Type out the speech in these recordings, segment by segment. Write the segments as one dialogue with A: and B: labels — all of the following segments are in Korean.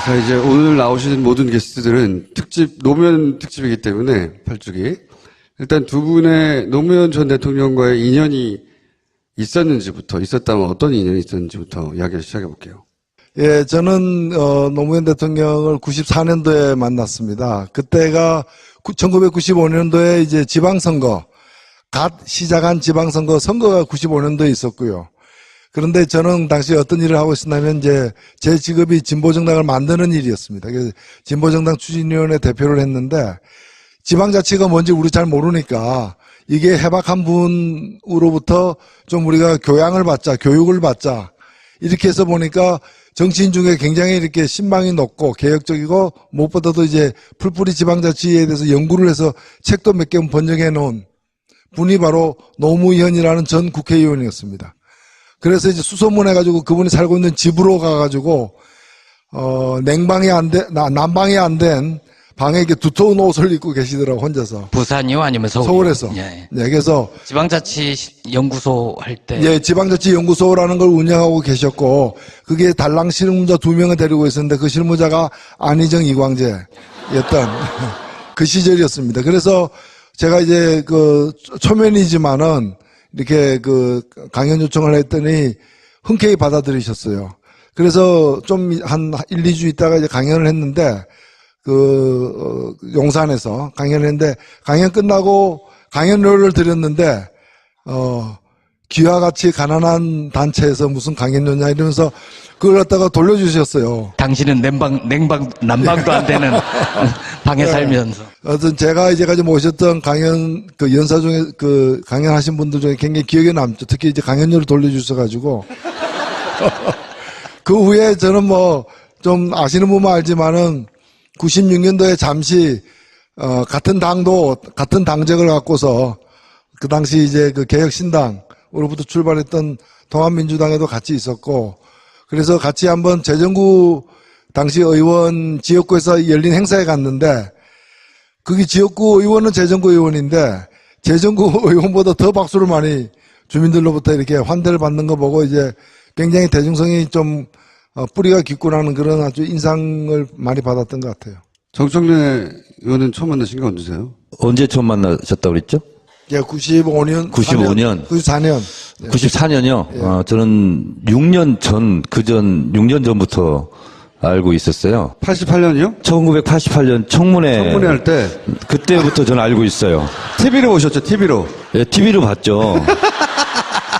A: 자, 이제 오늘 나오신 모든 게스트들은 노무현 특집이기 때문에 8주기. 일단 두 분의 노무현 전 대통령과의 인연이 있었다면 어떤 인연이 있었는지부터 이야기를 시작해볼게요.
B: 예, 저는, 노무현 대통령을 94년도에 만났습니다. 그때가 1995년도에 이제 지방선거, 갓 시작한 지방선거가 95년도에 있었고요. 그런데 저는 당시 어떤 일을 하고 있었냐면 이제 제 직업이 진보정당을 만드는 일이었습니다. 그래서 진보정당 추진위원회 대표를 했는데 지방자치가 뭔지 우리 잘 모르니까 이게 해박한 분으로부터 좀 우리가 교양을 받자, 교육을 받자. 이렇게 해서 보니까 정치인 중에 굉장히 이렇게 신망이 높고 개혁적이고 무엇보다도 이제 풀뿌리 지방자치에 대해서 연구를 해서 책도 몇 개 번역해 놓은 분이 바로 노무현이라는 전 국회의원이었습니다. 그래서 이제 수소문해가지고 그분이 살고 있는 집으로 가가지고, 난방이 안 된 방에 이렇게 두터운 옷을 입고 계시더라고, 혼자서.
C: 부산이요? 아니면 서울이요?
B: 서울에서.
C: 예.
B: 네, 그래서.
C: 지방자치 연구소 할 때.
B: 예, 지방자치 연구소라는 걸 운영하고 계셨고, 그게 달랑 실무자 2명을 데리고 있었는데 그 실무자가 안희정 이광재였던 그 시절이었습니다. 그래서 제가 이제 초면이지만은 이렇게 강연 요청을 했더니 흔쾌히 받아들이셨어요. 그래서 좀 한 1, 2주 있다가 이제 강연을 했는데, 용산에서 강연을 했는데, 강연 끝나고 강연료를 드렸는데, 귀와 같이 가난한 단체에서 무슨 강연료냐 이러면서 그걸 갖다가 돌려주셨어요.
C: 당신은 난방도 안 되는 방에
B: 네.
C: 살면서.
B: 어떤 제가 이제까지 모셨던 강연, 연사 중에 강연하신 분들 중에 굉장히 기억에 남죠. 특히 이제 강연료를 돌려주셔가지고. 그 후에 저는 좀 아시는 분만 알지만은 96년도에 잠시, 같은 당적을 갖고서 그 당시 이제 개혁신당으로부터 출발했던 통합민주당에도 같이 있었고, 그래서 같이 한번 재정구 당시 의원 지역구에서 열린 행사에 갔는데, 거기 지역구 의원은 재정구 의원인데, 재정구 의원보다 더 박수를 많이 주민들로부터 이렇게 환대를 받는 거 보고 이제 굉장히 대중성이 좀 뿌리가 깊구나는 그런 아주 인상을 많이 받았던 것 같아요.
A: 정청래 의원은 처음 만나신 게 언제세요?
D: 언제 처음 만나셨다고 그랬죠?
B: 예, 94년.
D: 94년이요?
B: 예.
D: 저는 6년 전부터 알고 있었어요.
A: 88년이요?
D: 1988년 청문회
A: 할 때.
D: 그때부터 저는 알고 있어요.
A: TV로 보셨죠, TV로?
D: 예, TV로 봤죠.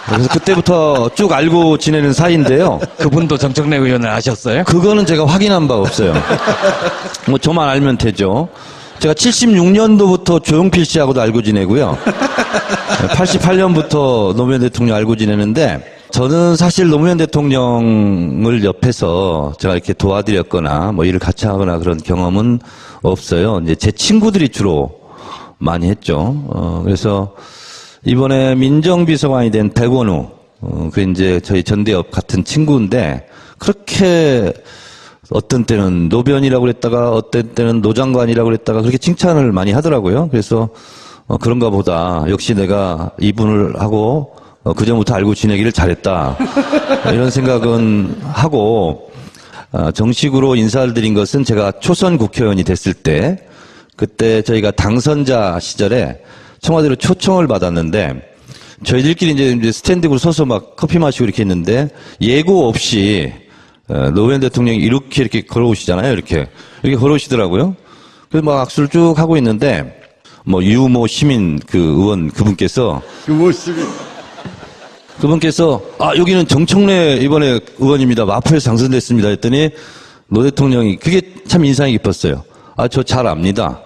D: 그래서 그때부터 쭉 알고 지내는 사이인데요.
C: 그분도 정청래 의원을 아셨어요?
D: 그거는 제가 확인한 바가 없어요. 저만 알면 되죠. 제가 76년도부터 조용필 씨하고도 알고 지내고요. 88년부터 노무현 대통령 알고 지내는데, 저는 사실 노무현 대통령을 옆에서 제가 이렇게 도와드렸거나 일을 같이 하거나 그런 경험은 없어요. 이제 제 친구들이 주로 많이 했죠. 그래서 이번에 민정비서관이 된 백원우, 그 이제 저희 전대협 같은 친구인데, 그렇게 어떤 때는 노변이라고 그랬다가 어떤 때는 노장관이라고 그랬다가 그렇게 칭찬을 많이 하더라고요. 그래서 그런가 보다. 역시 내가 이분을 하고 그전부터 알고 지내기를 잘했다. 이런 생각은 하고, 정식으로 인사를 드린 것은 제가 초선 국회의원이 됐을 때, 그때 저희가 당선자 시절에 청와대로 초청을 받았는데, 저희들끼리 이제 스탠딩으로 서서 막 커피 마시고 이렇게 했는데, 예고 없이 노무현 대통령이 이렇게 걸어오시잖아요. 이렇게 걸어오시더라고요. 그래서 막 악수를 쭉 하고 있는데, 유모 시민 의원 그분께서 여기는 정청래 이번에 의원입니다. 마포에서 당선됐습니다. 했더니 노 대통령이 그게 참 인상이 깊었어요. 저 잘 압니다.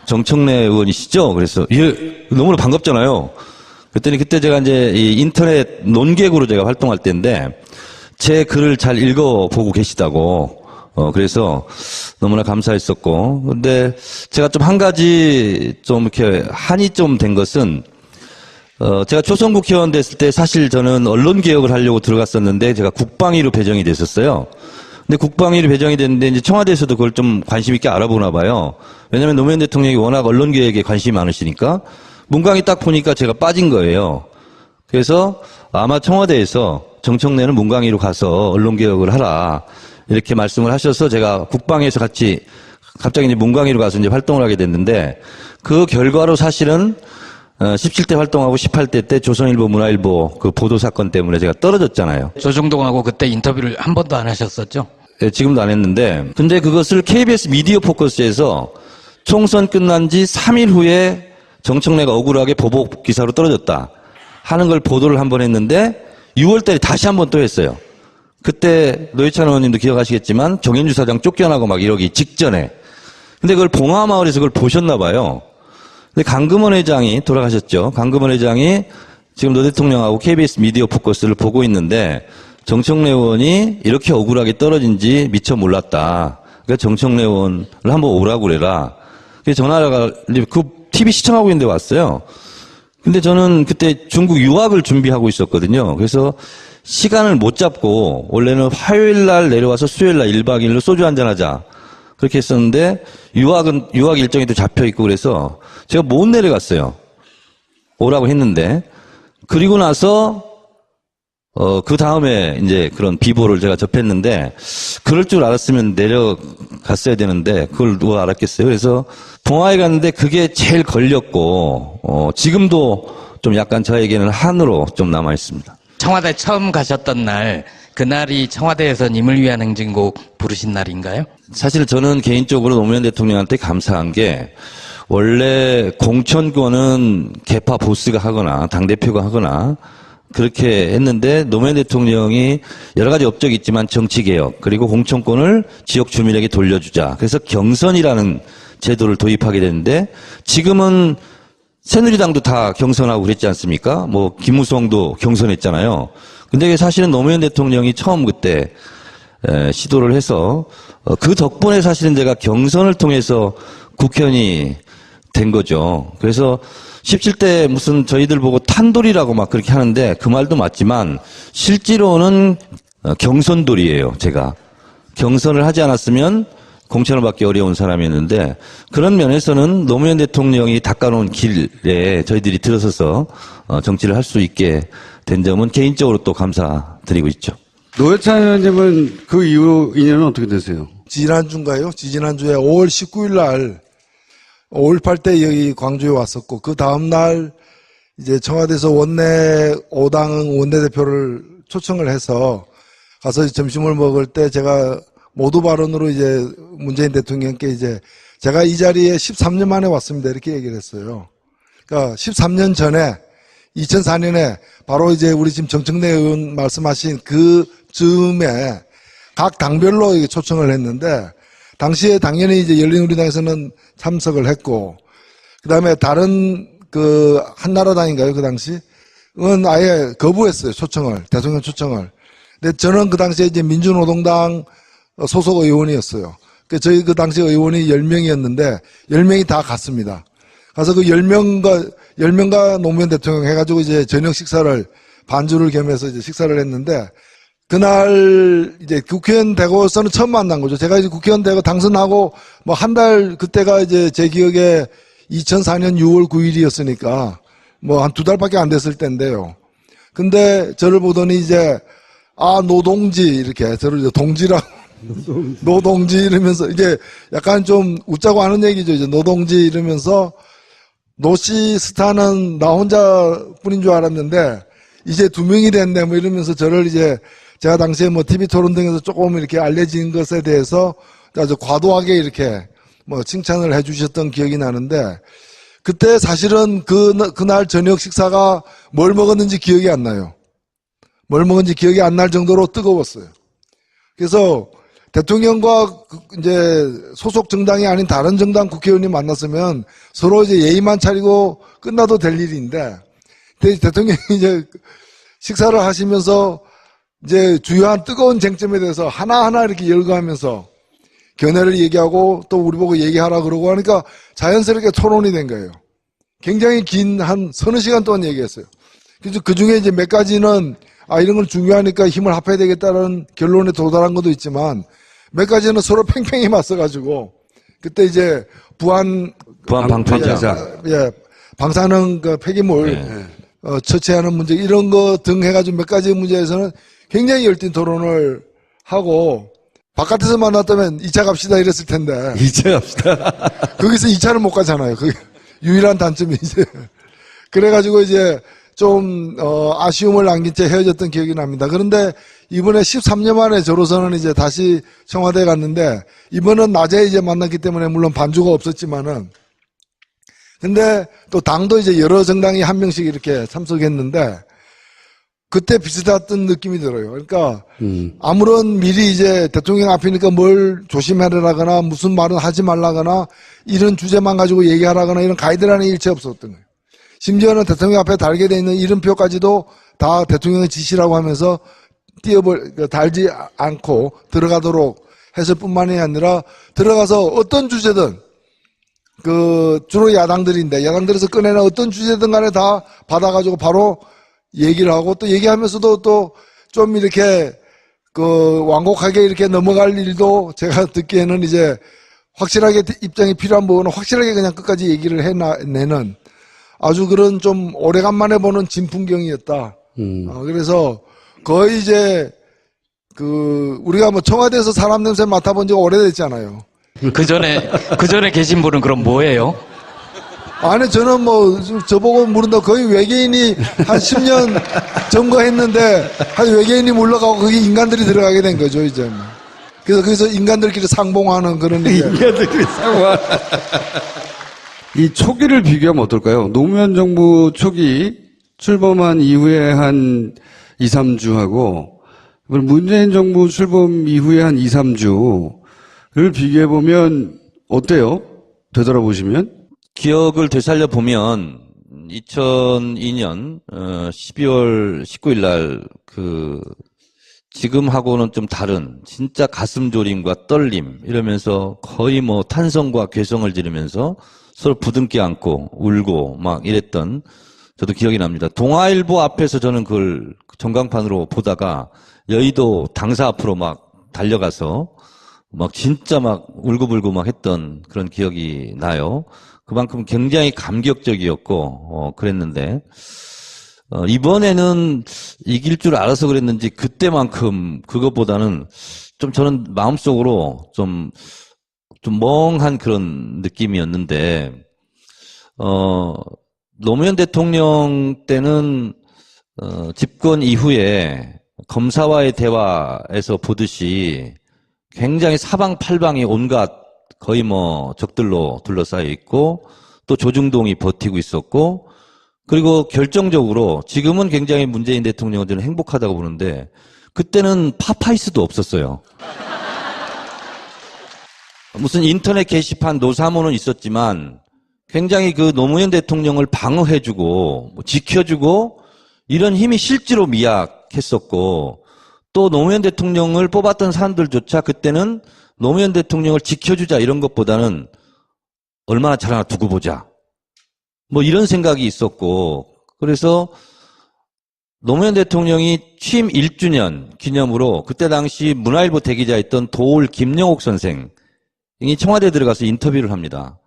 D: 정청래 의원이시죠? 그래서 예, 너무나 반갑잖아요. 그랬더니 그때 제가 이제 이 인터넷 논객으로 제가 활동할 때인데 제 글을 잘 읽어보고 계시다고. 그래서 너무나 감사했었고. 근데 제가 좀 한 가지 좀 이렇게 한이 좀 된 것은, 제가 초선 국회의원 됐을 때 사실 저는 언론 개혁을 하려고 들어갔었는데 제가 국방위로 배정이 됐었어요. 근데 국방위로 배정이 됐는데 이제 청와대에서도 그걸 좀 관심 있게 알아보나 봐요. 왜냐면 노무현 대통령이 워낙 언론 개혁에 관심이 많으시니까 문광이 딱 보니까 제가 빠진 거예요. 그래서 아마 청와대에서 정청래는 문광위로 가서 언론 개혁을 하라. 이렇게 말씀을 하셔서 제가 국방에서 같이 갑자기 이제 문광희로 가서 이제 활동을 하게 됐는데 그 결과로 사실은 17대 활동하고 18대 때 조선일보, 문화일보 그 보도 사건 때문에 제가 떨어졌잖아요.
C: 조중동하고 그때 인터뷰를 한 번도 안 하셨었죠?
D: 예, 지금도 안 했는데 근데 그것을 KBS 미디어 포커스에서 총선 끝난 지 3일 후에 정청래가 억울하게 보복 기사로 떨어졌다 하는 걸 보도를 한 번 했는데 6월 달에 다시 한 번 또 했어요. 그때 노회찬 의원님도 기억하시겠지만 정현주 사장 쫓겨나고 막 이러기 직전에. 근데 그걸 봉화마을에서 그걸 보셨나 봐요. 근데 강금원 회장이 돌아가셨죠. 강금원 회장이 지금 노 대통령하고 KBS 미디어 포커스를 보고 있는데 정청래 의원이 이렇게 억울하게 떨어진지 미처 몰랐다. 그러니까 정청래 의원을 한번 오라고 그래라. 그래서 전화가 그 TV 시청하고 있는데 왔어요. 근데 저는 그때 중국 유학을 준비하고 있었거든요. 그래서 시간을 못 잡고 원래는 화요일 날 내려와서 수요일 날 1박 2일로 소주 한잔 하자. 그렇게 했었는데 유학 일정이 또 잡혀 있고 그래서 제가 못 내려갔어요. 오라고 했는데 그리고 나서 그 다음에 이제 그런 비보를 제가 접했는데 그럴 줄 알았으면 내려갔어야 되는데 그걸 누가 알았겠어요. 그래서 봉화에 갔는데 그게 제일 걸렸고 지금도 좀 약간 저에게는 한으로 좀 남아 있습니다.
C: 청와대 처음 가셨던 날, 그날이 청와대에서 님을 위한 행진곡 부르신 날인가요?
D: 사실 저는 개인적으로 노무현 대통령한테 감사한 게 원래 공천권은 개파 보스가 하거나 당대표가 하거나 그렇게 했는데 노무현 대통령이 여러 가지 업적이 있지만 정치개혁 그리고 공천권을 지역 주민에게 돌려주자. 그래서 경선이라는 제도를 도입하게 됐는데 지금은 새누리당도 다 경선하고 그랬지 않습니까? 뭐 김무성도 경선했잖아요. 근데 사실은 노무현 대통령이 처음 그때 시도를 해서 그 덕분에 사실은 제가 경선을 통해서 국회의원이 된 거죠. 그래서 17대 무슨 저희들 보고 탄돌이라고 막 그렇게 하는데 그 말도 맞지만 실제로는 경선돌이에요. 제가 경선을 하지 않았으면 공천을 받기 어려운 사람이었는데 그런 면에서는 노무현 대통령이 닦아놓은 길에 저희들이 들어서서 정치를 할 수 있게 된 점은 개인적으로 또 감사드리고 있죠.
A: 노회찬 의원님은 그 이후 인연은 어떻게 되세요?
B: 지난주인가요? 지난주에 5월 19일 날 5.18 때 여기 광주에 왔었고 그 다음날 이제 청와대에서 원내 5당 원내대표를 초청을 해서 가서 점심을 먹을 때 제가 모두 발언으로 이제 문재인 대통령께 이제 제가 이 자리에 13년 만에 왔습니다. 이렇게 얘기를 했어요. 그러니까 13년 전에 2004년에 바로 이제 우리 지금 정청래 의원 말씀하신 그 즈음에 각 당별로 초청을 했는데 당시에 당연히 이제 열린우리당에서는 참석을 했고 그다음에 다른 그 한나라당인가요? 그 당시? 은 아예 거부했어요. 초청을. 대통령 초청을. 근데 저는 그 당시에 이제 민주노동당 소속 의원이었어요. 저희 그 당시 의원이 10명이었는데 10명이 다 갔습니다. 가서 그 10명과 노무현 대통령 해가지고 이제 저녁 식사를 반주를 겸해서 이제 식사를 했는데 그날 이제 국회의원 되고서는 처음 만난 거죠. 제가 이제 국회의원 되고 당선하고 뭐 한 달 그때가 이제 제 기억에 2004년 6월 9일이었으니까 뭐 한 2달밖에 안 됐을 때인데요. 근데 저를 보더니 이제 노동지 이렇게 저를 이제 동지라고 노동지 이러면서 이제 약간 좀 웃자고 하는 얘기죠. 이제 노동지 이러면서 노씨 스타는 나 혼자뿐인 줄 알았는데 이제 2명이 됐네 뭐 이러면서 저를 이제 제가 당시에 뭐 TV 토론 등에서 조금 이렇게 알려진 것에 대해서 아주 과도하게 이렇게 뭐 칭찬을 해주셨던 기억이 나는데 그때 사실은 그날 저녁 식사가 뭘 먹었는지 기억이 안 나요. 뭘 먹었는지 기억이 안 날 정도로 뜨거웠어요. 그래서 대통령과 이제 소속 정당이 아닌 다른 정당 국회의원이 만났으면 서로 이제 예의만 차리고 끝나도 될 일인데 대통령이 이제 식사를 하시면서 이제 주요한 뜨거운 쟁점에 대해서 하나하나 이렇게 열거하면서 견해를 얘기하고 또 우리 보고 얘기하라 그러고 하니까 자연스럽게 토론이 된 거예요. 굉장히 긴 한 서너 시간 동안 얘기했어요. 그래서 그 중에 이제 몇 가지는 이런 건 중요하니까 힘을 합해야 되겠다는 결론에 도달한 것도 있지만 몇 가지는 서로 팽팽히 맞서가지고 그때 이제 부안
D: 방패자.
B: 예, 방사능 그 폐기물 처치하는 문제 이런 거 등 해가지고 몇 가지 문제에서는 굉장히 열띤 토론을 하고 바깥에서 만났다면 2차 갑시다 이랬을 텐데.
A: 이제 합시다.
B: 거기서 2차를 못 가잖아요. 그 유일한 단점이 이제. 그래가지고 이제 좀, 아쉬움을 남긴 채 헤어졌던 기억이 납니다. 그런데 이번에 13년 만에 저로서는 이제 다시 청와대에 갔는데, 이번은 낮에 이제 만났기 때문에 물론 반주가 없었지만은, 근데 또 당도 이제 여러 정당이 한 명씩 이렇게 참석했는데, 그때 비슷했던 느낌이 들어요. 그러니까, 아무런 미리 이제 대통령 앞이니까 뭘 조심하라거나 무슨 말은 하지 말라거나 이런 주제만 가지고 얘기하라거나 이런 가이드라인이 일체 없었던 거예요. 심지어는 대통령 앞에 달게 돼 있는 이름표까지도 다 대통령의 지시라고 하면서 달지 않고 들어가도록 했을 뿐만이 아니라 들어가서 어떤 주제든 주로 야당들에서 꺼내는 어떤 주제든 간에 다 받아가지고 바로 얘기를 하고 또 얘기하면서도 또 좀 이렇게 완곡하게 이렇게 넘어갈 일도 제가 듣기에는 이제 확실하게 입장이 필요한 부분은 확실하게 그냥 끝까지 얘기를 해내는 아주 그런 좀 오래간만에 보는 진풍경이었다. 그래서 거의 이제 우리가 뭐 청와대에서 사람 냄새 맡아본 지가 오래됐잖아요.
C: 그 전에 계신 분은 그럼 뭐예요?
B: 아니, 저는 저보고 물은다. 거의 외계인이 한 10년 점거했는데, 한 외계인이 물러가고 거기 인간들이 들어가게 된 거죠, 이제. 그래서 거기서 인간들끼리 상봉하는 그런 일.
A: 인간들끼리 상봉하는. 이 초기를 비교하면 어떨까요? 노무현 정부 초기 출범한 이후에 한 2, 3주하고, 문재인 정부 출범 이후에 한 2, 3주를 비교해보면 어때요? 되돌아보시면?
D: 기억을 되살려 보면 2002년 12월 19일 날 지금하고는 좀 다른 진짜 가슴 졸임과 떨림 이러면서 거의 탄성과 괴성을 지르면서 서로 부둥켜 안고 울고 막 이랬던 저도 기억이 납니다. 동아일보 앞에서 저는 그걸 전광판으로 보다가 여의도 당사 앞으로 막 달려가서 막 진짜 막 울고불고 막 했던 그런 기억이 나요. 그만큼 굉장히 감격적이었고 그랬는데 이번에는 이길 줄 알아서 그랬는지 그때만큼 그것보다는 좀 저는 마음속으로 좀 멍한 그런 느낌이었는데 노무현 대통령 때는 집권 이후에 검사와의 대화에서 보듯이 굉장히 사방팔방이 온갖 거의 적들로 둘러싸여 있고 또 조중동이 버티고 있었고 그리고 결정적으로 지금은 굉장히 문재인 대통령은 저는 행복하다고 보는데 그때는 파파이스도 없었어요. 무슨 인터넷 게시판 노사모는 있었지만 굉장히 노무현 대통령을 방어해주고 지켜주고 이런 힘이 실제로 미약했었고 또 노무현 대통령을 뽑았던 사람들조차 그때는 노무현 대통령을 지켜주자 이런 것보다는 얼마나 잘하나 두고 보자. 이런 생각이 있었고 그래서 노무현 대통령이 취임 1주년 기념으로 그때 당시 문화일보 대기자였던 도올 김영옥 선생이 청와대에 들어가서 인터뷰를 합니다.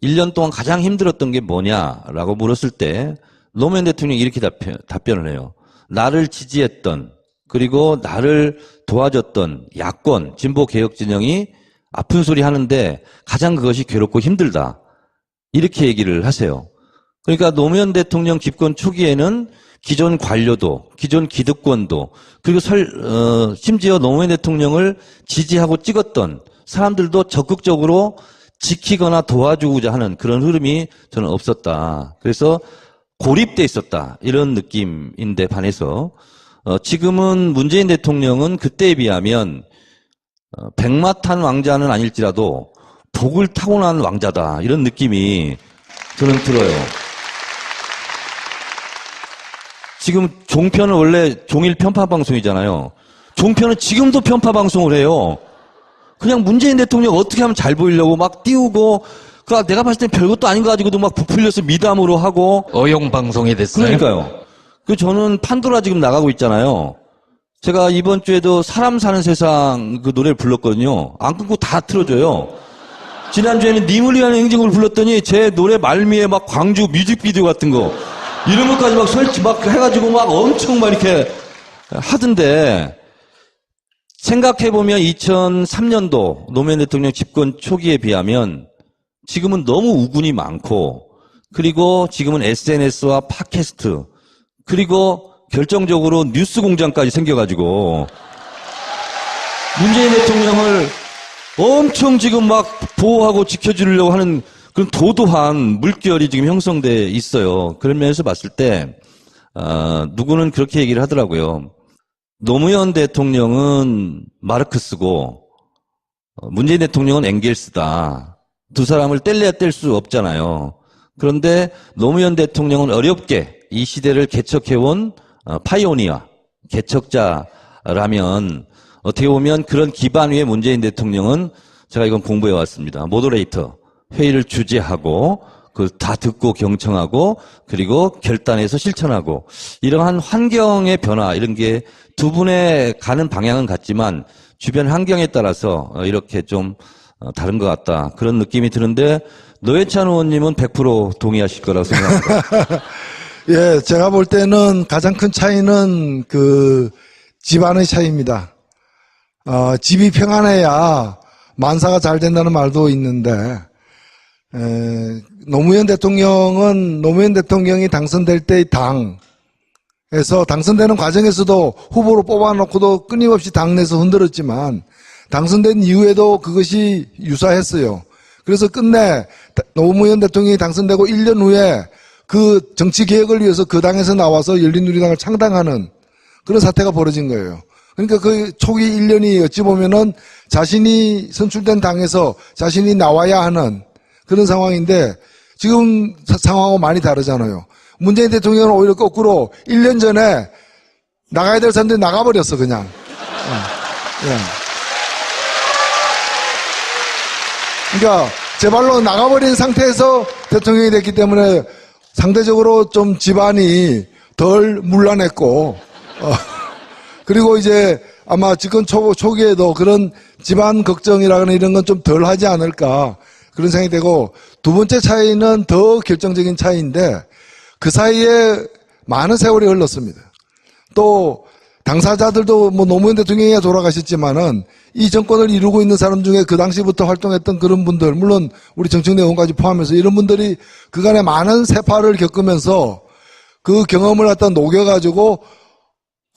D: 1년 동안 가장 힘들었던 게 뭐냐라고 물었을 때 노무현 대통령이 이렇게 답변을 해요. 나를 지지했던 그리고 나를 도와줬던 야권, 진보개혁 진영이 아픈 소리 하는데 가장 그것이 괴롭고 힘들다. 이렇게 얘기를 하세요. 그러니까 노무현 대통령 집권 초기에는 기존 관료도, 기존 기득권도, 그리고 심지어 노무현 대통령을 지지하고 찍었던 사람들도 적극적으로 지키거나 도와주고자 하는 그런 흐름이 저는 없었다. 그래서 고립돼 있었다. 이런 느낌인데 반해서 지금은 문재인 대통령은 그때에 비하면 백마탄 왕자는 아닐지라도 복을 타고난 왕자다. 이런 느낌이 저는 들어요. 지금 종편은 원래 종일 편파 방송이잖아요. 종편은 지금도 편파 방송을 해요. 그냥 문재인 대통령 어떻게 하면 잘 보이려고 막 띄우고 내가 봤을 땐 별것도 아닌 거 가지고도 막 부풀려서 미담으로 하고
C: 어용 방송이 됐어요.
D: 그러니까요. 저는 판도라 지금 나가고 있잖아요. 제가 이번 주에도 사람 사는 세상 노래를 불렀거든요. 안 끊고 다 틀어줘요. 지난주에는 님을 위한 행진곡을 불렀더니 제 노래 말미에 막 광주 뮤직비디오 같은 거 이런 것까지 막 설치 막 해가지고 막 엄청 막 이렇게 하던데 생각해보면 2003년도 노무현 대통령 집권 초기에 비하면 지금은 너무 우군이 많고, 그리고 지금은 SNS와 팟캐스트, 그리고 결정적으로 뉴스 공장까지 생겨가지고 문재인 대통령을 엄청 지금 막 보호하고 지켜주려고 하는 그런 도도한 물결이 지금 형성돼 있어요. 그런 면에서 봤을 때 누구는 그렇게 얘기를 하더라고요. 노무현 대통령은 마르크스고 문재인 대통령은 엥겔스다. 두 사람을 뗄래야 뗄 수 없잖아요. 그런데 노무현 대통령은 어렵게 이 시대를 개척해온 파이오니아, 개척자라면 어떻게 보면 그런 기반 위에 문재인 대통령은 제가 이건 공부해 왔습니다. 모더레이터, 회의를 주재하고 그 다 듣고 경청하고 그리고 결단해서 실천하고 이러한 환경의 변화 이런 게 두 분의 가는 방향은 같지만 주변 환경에 따라서 이렇게 좀 다른 것 같다. 그런 느낌이 드는데 노회찬 의원님은 100% 동의하실 거라고 생각합니다.
B: 예, 제가 볼 때는 가장 큰 차이는 그 집안의 차이입니다. 집이 평안해야 만사가 잘 된다는 말도 있는데, 노무현 대통령이 당선될 때의 당에서 당선되는 과정에서도 후보로 뽑아놓고도 끊임없이 당내에서 흔들었지만 당선된 이후에도 그것이 유사했어요. 그래서 끝내 노무현 대통령이 당선되고 1년 후에 그 정치 개혁을 위해서 그 당에서 나와서 열린우리당을 창당하는 그런 사태가 벌어진 거예요. 그러니까 그 초기 1년이 어찌 보면은 자신이 선출된 당에서 자신이 나와야 하는 그런 상황인데 지금 상황하고 많이 다르잖아요. 문재인 대통령은 오히려 거꾸로 1년 전에 나가야 될 사람들이 나가버렸어 그냥. 예. 그러니까 제 발로 나가버린 상태에서 대통령이 됐기 때문에 상대적으로 좀 집안이 덜 문란했고, 그리고 이제 아마 집권 초기에도 그런 집안 걱정이라거나 이런 건 좀 덜 하지 않을까 그런 생각이 되고, 두 번째 차이는 더 결정적인 차이인데 그 사이에 많은 세월이 흘렀습니다. 또 당사자들도 뭐 노무현 대통령이 돌아가셨지만은 이 정권을 이루고 있는 사람 중에 그 당시부터 활동했던 그런 분들, 물론 우리 정청래 의원까지 포함해서 이런 분들이 그간에 많은 세파를 겪으면서 그 경험을 갖다 녹여가지고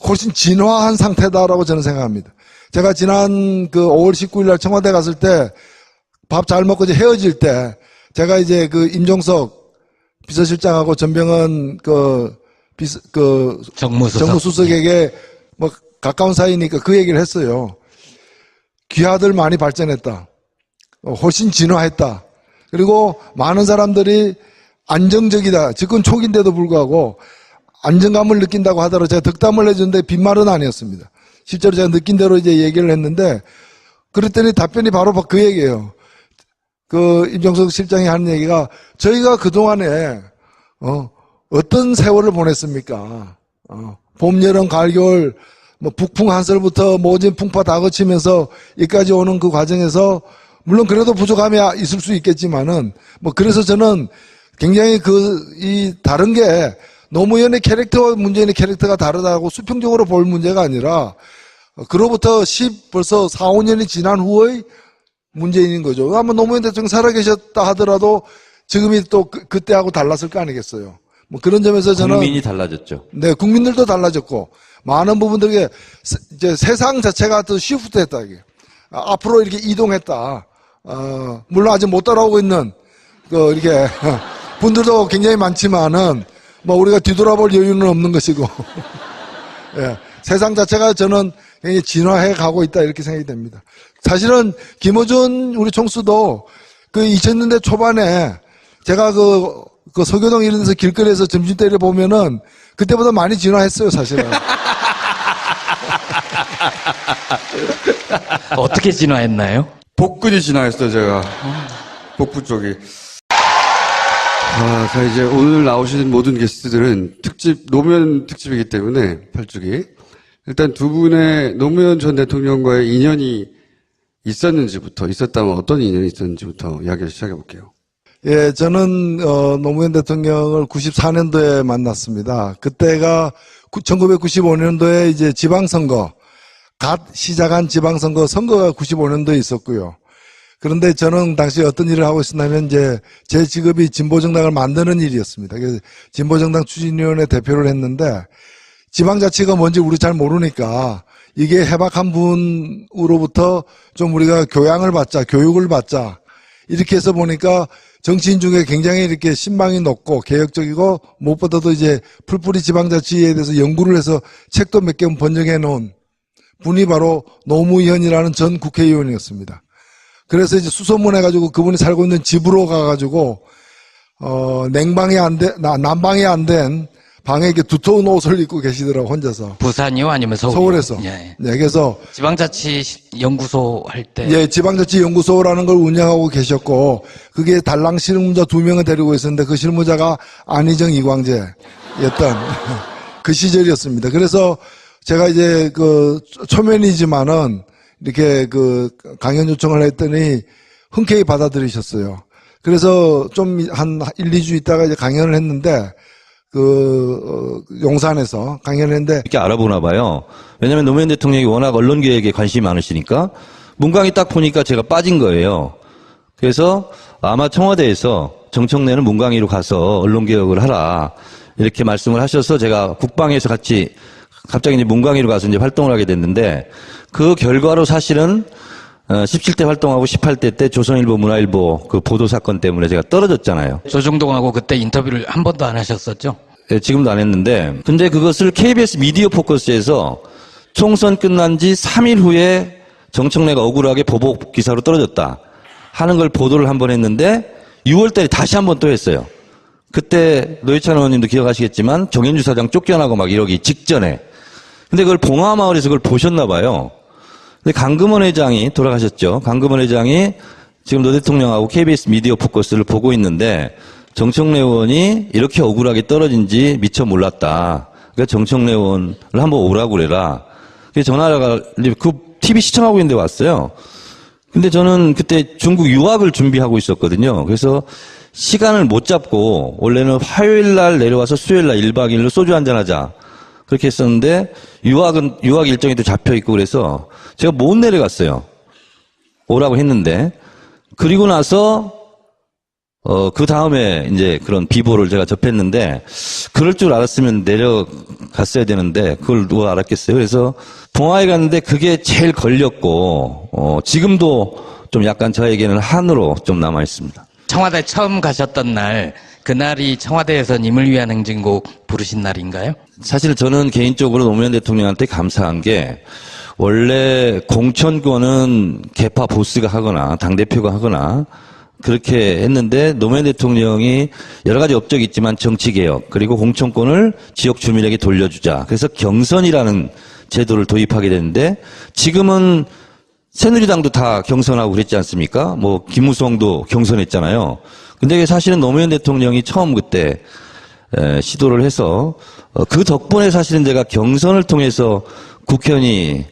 B: 훨씬 진화한 상태다라고 저는 생각합니다. 제가 지난 그 5월 19일 날 청와대 갔을 때 밥 잘 먹고 이제 헤어질 때 제가 이제 그 임종석 비서실장하고 전병헌 정무수석에게 뭐 가까운 사이니까 그 얘기를 했어요. 귀하들 많이 발전했다. 훨씬 진화했다. 그리고 많은 사람들이 안정적이다. 집권 초기인데도 불구하고 안정감을 느낀다고 하더라도 제가 덕담을 해줬는데 빈말은 아니었습니다. 실제로 제가 느낀 대로 이제 얘기를 했는데 그랬더니 답변이 바로 그 얘기예요. 그 임종석 실장이 하는 얘기가 저희가 그동안에 어떤 세월을 보냈습니까? 봄, 여름, 가을, 겨울 뭐 북풍 한설부터 모진 풍파 다 거치면서 여기까지 오는 그 과정에서 물론 그래도 부족함이 있을 수 있겠지만은 뭐 그래서 저는 굉장히 다른 게 노무현의 캐릭터와 문재인의 캐릭터가 다르다고 수평적으로 볼 문제가 아니라 그로부터 벌써 4, 5년이 지난 후의 문재인인 거죠. 아마 노무현 대통령 살아계셨다 하더라도 지금이 또 그때하고 달랐을 거 아니겠어요. 뭐 그런 점에서 저는
D: 국민이 달라졌죠.
B: 네, 국민들도 달라졌고 많은 부분들이 이제 세상 자체가 더 시프트했다 이게. 앞으로 이렇게 이동했다. 물론 아직 못 따라오고 있는 이렇게 분들도 굉장히 많지만은 뭐 우리가 뒤돌아볼 여유는 없는 것이고 예, 세상 자체가 저는 굉장히 진화해 가고 있다 이렇게 생각이 됩니다. 사실은 김어준 우리 총수도 그 2000년대 초반에 제가 그 서교동 이런 데서 길거리에서 점심때를 보면은 그때보다 많이 진화했어요, 사실은.
C: 어떻게 진화했나요?
A: 복근이 진화했어요, 제가. 복부 쪽이. 자, 이제 오늘 나오신 모든 게스트들은 노무현 특집이기 때문에, 8주기. 일단 두 분의 노무현 전 대통령과의 인연이 있었다면 어떤 인연이 있었는지부터 이야기를 시작해볼게요.
B: 예, 저는 노무현 대통령을 94년도에 만났습니다. 그때가 1995년도에 이제 지방선거 갓 시작한 지방선거 선거가 95년도에 있었고요. 그런데 저는 당시 어떤 일을 하고 있었냐면 이제 제 직업이 진보정당을 만드는 일이었습니다. 그래서 진보정당 추진위원회 대표를 했는데 지방자치가 뭔지 우리 잘 모르니까 이게 해박한 분으로부터 좀 우리가 교양을 받자, 교육을 받자 이렇게 해서 보니까 정치인 중에 굉장히 이렇게 신망이 높고 개혁적이고 무엇보다도 이제 풀뿌리 지방자치에 대해서 연구를 해서 책도 몇 개 번역해 놓은 분이 바로 노무현이라는 전 국회의원이었습니다. 그래서 이제 수소문해가지고 그분이 살고 있는 집으로 가가지고, 냉방이 안 된, 난방이 안 된 방에 이렇게 두터운 옷을 입고 계시더라고, 혼자서.
C: 부산이요? 아니면 서울이요?
B: 서울에서.
C: 예.
B: 네, 그래서.
C: 지방자치 연구소 할 때.
B: 예, 지방자치연구소라는 걸 운영하고 계셨고, 그게 달랑 실무자 2명을 데리고 있었는데 그 실무자가 안희정 이광재였던 그 시절이었습니다. 그래서 제가 이제 그 초면이지만은 이렇게 그 강연 요청을 했더니 흔쾌히 받아들이셨어요. 그래서 좀 한 1, 2주 있다가 이제 강연을 했는데 용산에서 강연을 했는데
D: 이렇게 알아보나 봐요. 왜냐하면 노무현 대통령이 워낙 언론개혁에 관심이 많으시니까 문광이 딱 보니까 제가 빠진 거예요. 그래서 아마 청와대에서 정청래는 문광희로 가서 언론개혁을 하라 이렇게 말씀을 하셔서 제가 국방에서 같이 갑자기 이제 문광희로 가서 이제 활동을 하게 됐는데 그 결과로 사실은 17대 활동하고 18대 때 조선일보, 문화일보 그 보도 사건 때문에 제가 떨어졌잖아요.
C: 조중동하고 그때 인터뷰를 한 번도 안 하셨었죠?
D: 네, 지금도 안 했는데 근데 그것을 KBS 미디어 포커스에서 총선 끝난 지 3일 후에 정청래가 억울하게 보복 기사로 떨어졌다 하는 걸 보도를 한 번 했는데 6월 달에 다시 한 번 또 했어요. 그때 노회찬 의원님도 기억하시겠지만 정현주 사장 쫓겨나고 막 이러기 직전에 근데 그걸 봉화마을에서 그걸 보셨나 봐요. 근데 강금원 회장이 돌아가셨죠. 강금원 회장이 지금 노 대통령하고 KBS 미디어 포커스를 보고 있는데 정청래 의원이 이렇게 억울하게 떨어진지 미처 몰랐다. 그러니까 정청래 의원을 한번 오라고 그래라. 그래서 전화가 그 TV 시청하고 있는데 왔어요. 근데 저는 그때 중국 유학을 준비하고 있었거든요. 그래서 시간을 못 잡고 원래는 화요일 날 내려와서 수요일 날 1박 2일로 소주 한잔 하자. 그렇게 했었는데 유학 일정이 또 잡혀 있고 그래서 제가 못 내려갔어요. 오라고 했는데 그리고 나서 그 다음에 이제 그런 비보를 제가 접했는데 그럴 줄 알았으면 내려갔어야 되는데 그걸 누가 알았겠어요. 그래서 봉화에 갔는데 그게 제일 걸렸고 지금도 좀 약간 저에게는 한으로 좀 남아 있습니다.
C: 청와대 처음 가셨던 날, 그날이 청와대에서 님을 위한 행진곡 부르신 날인가요?
D: 사실 저는 개인적으로 노무현 대통령한테 감사한 게 원래 공천권은 개파 보스가 하거나 당대표가 하거나 그렇게 했는데 노무현 대통령이 여러 가지 업적이 있지만 정치개혁 그리고 공천권을 지역 주민에게 돌려주자. 그래서 경선이라는 제도를 도입하게 됐는데 지금은 새누리당도 다 경선하고 그랬지 않습니까? 뭐 김무성도 경선했잖아요. 근데 사실은 노무현 대통령이 처음 그때 시도를 해서 그 덕분에 사실은 제가 경선을 통해서 국회의원이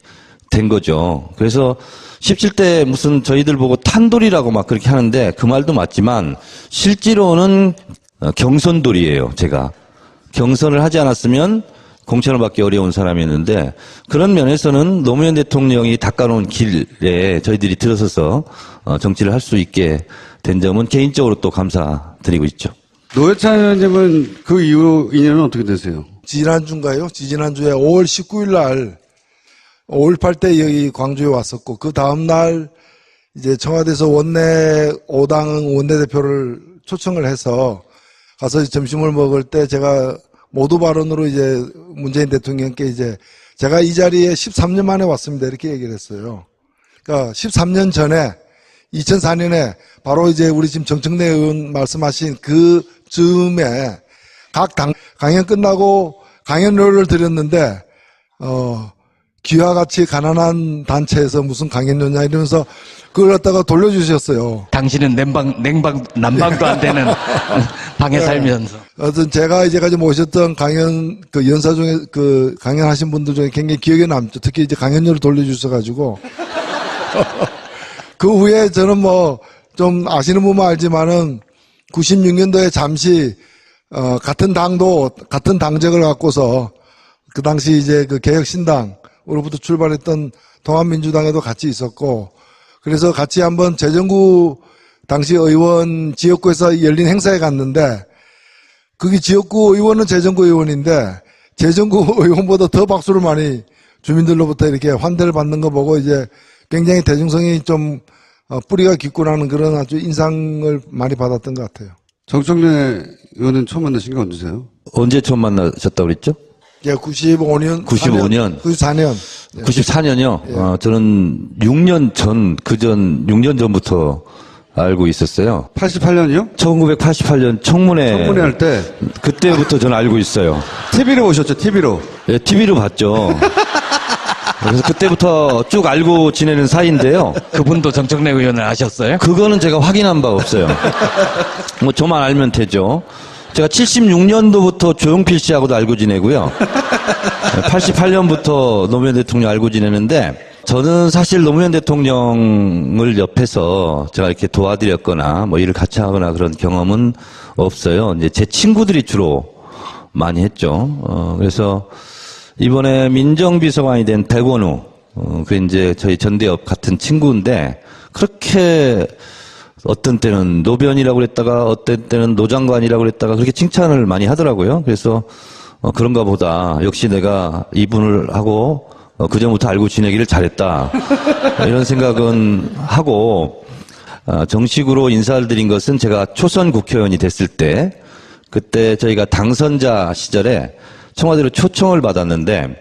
D: 된 거죠. 그래서 17대 무슨 저희들 보고 탄돌이라고 막 그렇게 하는데 그 말도 맞지만 실제로는 경선돌이에요. 제가 경선을 하지 않았으면 공천을 받기 어려운 사람이었는데 그런 면에서는 노무현 대통령이 닦아놓은 길에 저희들이 들어서서 정치를 할 수 있게 된 점은 개인적으로 또 감사드리고 있죠.
A: 노회찬 의원님은 그 이후 인연은 어떻게 되세요?
B: 지난주인가요? 지난주에 5월 19일 날 5.18 때 여기 광주에 왔었고 그 다음날 이제 청와대에서 원내 5당 원내대표를 초청을 해서 가서 점심을 먹을 때 제가 모두 발언으로 이제 문재인 대통령께 이제 제가 이 자리에 13년 만에 왔습니다. 이렇게 얘기를 했어요. 그러니까 13년 전에 2004년에 바로 이제 우리 지금 정청래 의원 말씀하신 그 즈음에 각 당 강연 끝나고 강연료를 드렸는데 귀와 같이 가난한 단체에서 무슨 강연료냐 이러면서 그걸 갖다가 돌려주셨어요.
C: 당신은 난방도 안 되는 방에 살면서.
B: 어떤 제가 이제까지 모셨던 강연 그 연사 중에 그 강연하신 분들 중에 굉장히 기억에 남죠. 특히 이제 강연료를 돌려주셔가지고 그 후에 저는 뭐 좀 아시는 분만 알지만은 96년도에 잠시 같은 당도 같은 당적을 갖고서 그 당시 이제 그 개혁신당 우로부터 출발했던 통합민주당에도 같이 있었고, 그래서 같이 한번 재정구 당시 의원 지역구에서 열린 행사에 갔는데, 거기 지역구 의원은 재정구 의원인데, 재정구 의원보다 더 박수를 많이 주민들로부터 이렇게 환대를 받는 거 보고 이제 굉장히 대중성이 좀 뿌리가 깊구나는 그런 아주 인상을 많이 받았던 것 같아요.
A: 정청래 의원은 처음 만나신 게 언제세요?
D: 언제 처음 만나셨다고 그랬죠?
B: 예, 95년.
D: 95년.
B: 94년.
D: 94년이요? 저는 6년 전부터 알고 있었어요.
A: 88년이요?
D: 1988년 청문회
A: 할 때
D: 그때부터 저는 알고 있어요.
A: TV로 오셨죠, TV로.
D: 예, TV로 봤죠. 그래서 그때부터 쭉 알고 지내는 사이인데요.
C: 그분도 정청래 의원을 아셨어요?
D: 그거는 제가 확인한 바 없어요. 뭐 저만 알면 되죠. 제가 76년도부터 조용필 씨하고도 알고 지내고요. 88년부터 노무현 대통령 알고 지내는데 저는 사실 노무현 대통령을 옆에서 제가 이렇게 도와드렸거나 뭐 일을 같이 하거나 그런 경험은 없어요. 이제 제 친구들이 주로 많이 했죠. 그래서 이번에 민정비서관이 된 백원우, 그 이제 저희 전대협 같은 친구인데 그렇게 어떤 때는 노변이라고 그랬다가 어떤 때는 노장관이라고 그랬다가 그렇게 칭찬을 많이 하더라고요. 그래서 그런가 보다 역시 내가 이분을 하고 그전부터 알고 지내기를 잘했다 이런 생각은 하고 정식으로 인사를 드린 것은 제가 초선 국회의원이 됐을 때 그때 저희가 당선자 시절에 청와대로 초청을 받았는데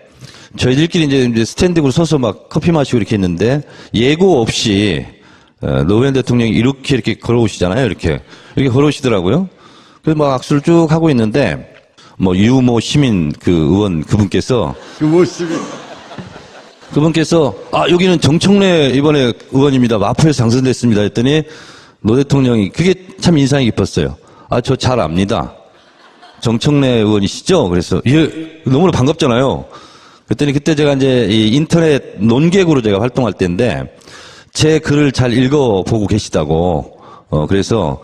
D: 저희들끼리 이제 스탠딩으로 서서 막 커피 마시고 이렇게 했는데 예고 없이 노무현 대통령이 이렇게 걸어오시잖아요. 이렇게 걸어오시더라고요. 그래서 막 악수를 쭉 하고 있는데 뭐 유모 시민 그 의원 그분께서 여기는 정청래 이번에 의원입니다. 마포에서 당선됐습니다. 했더니 노 대통령이 그게 참 인상이 깊었어요. 저 잘 압니다. 정청래 의원이시죠? 그래서 예, 너무나 반갑잖아요. 그랬더니 그때 제가 이제 이 인터넷 논객으로 제가 활동할 때인데 제 글을 잘 읽어보고 계시다고 그래서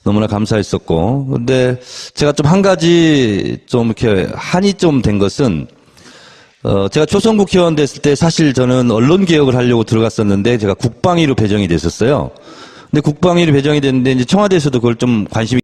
D: 너무나 감사했었고 근데 제가 좀 한 가지 좀 이렇게 한이 좀 된 것은 제가 초선 국회의원 됐을 때 사실 저는 언론 개혁을 하려고 들어갔었는데 제가 국방위로 배정이 됐었어요. 근데 국방위로 배정이 됐는데 이제 청와대에서도 그걸 좀 관심이